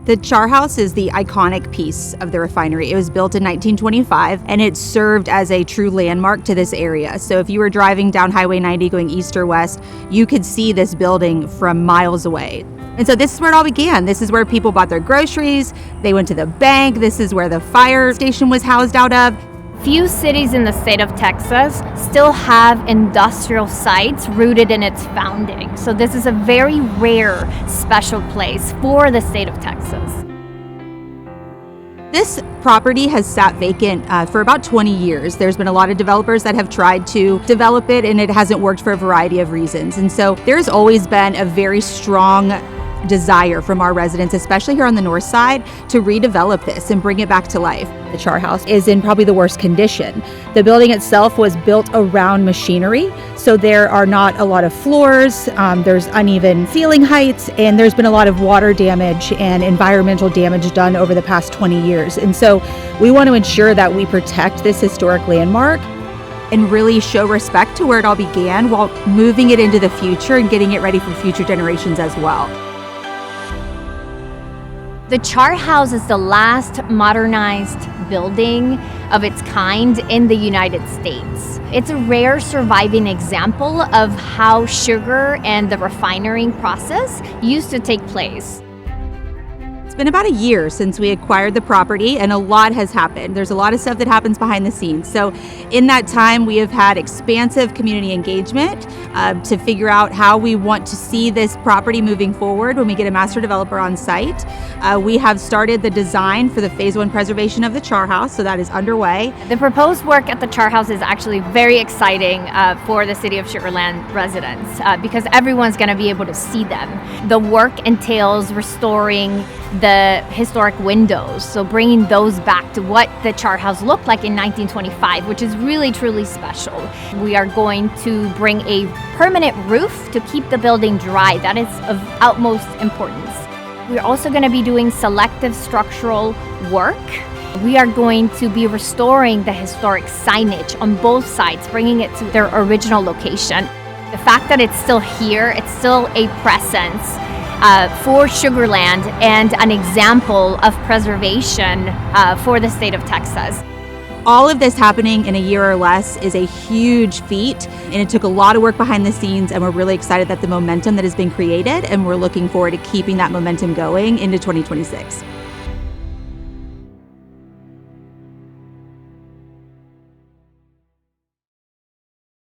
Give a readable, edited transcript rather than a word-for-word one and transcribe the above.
The Char House is the iconic piece of the refinery. It was built in 1925, and it served as a true landmark to this area. So if you were driving down Highway 90 going east or west, you could see this building from miles away. And so this is where it all began. This is where people bought their groceries, they went to the bank, this is where the fire station was housed out of. Few cities in the state of Texas still have industrial sites rooted in its founding. So this is a very rare, special place for the state of Texas. This property has sat vacant for about 20 years. There's been a lot of developers that have tried to develop it, and it hasn't worked for a variety of reasons. And so there's always been a very strong desire from our residents, especially here on the north side, to redevelop this and bring it back to life. The Char House is in probably the worst condition. The building itself was built around machinery, so there are not a lot of floors, there's uneven ceiling heights, and there's been a lot of water damage and environmental damage done over the past 20 years. And so we want to ensure that we protect this historic landmark and really show respect to where it all began while moving it into the future and getting it ready for future generations as well. The Char House is the last modernized building of its kind in the United States. It's a rare surviving example of how sugar and the refining process used to take place. It's been about a year since we acquired the property, and a lot has happened. There's a lot of stuff that happens behind the scenes. So in that time, we have had expansive community engagement to figure out how we want to see this property moving forward when we get a master developer on site. We have started the design for the phase 1 preservation of the Char House, so that is underway. The proposed work at the Char House is actually very exciting for the City of Sugar Land residents because everyone's going to be able to see them. The work entails restoring the historic windows, so bringing those back to what the Char House looked like in 1925, which is really truly special. We are going to bring a permanent roof to keep the building dry. That is of utmost importance. We're also going to be doing selective structural work. We are going to be restoring the historic signage on both sides, bringing it to their original location. The fact that it's still here, it's still a presence for Sugar Land and an example of preservation for the state of Texas. All of this happening in a year or less is a huge feat, and it took a lot of work behind the scenes, and we're really excited that the momentum that has been created, and we're looking forward to keeping that momentum going into 2026.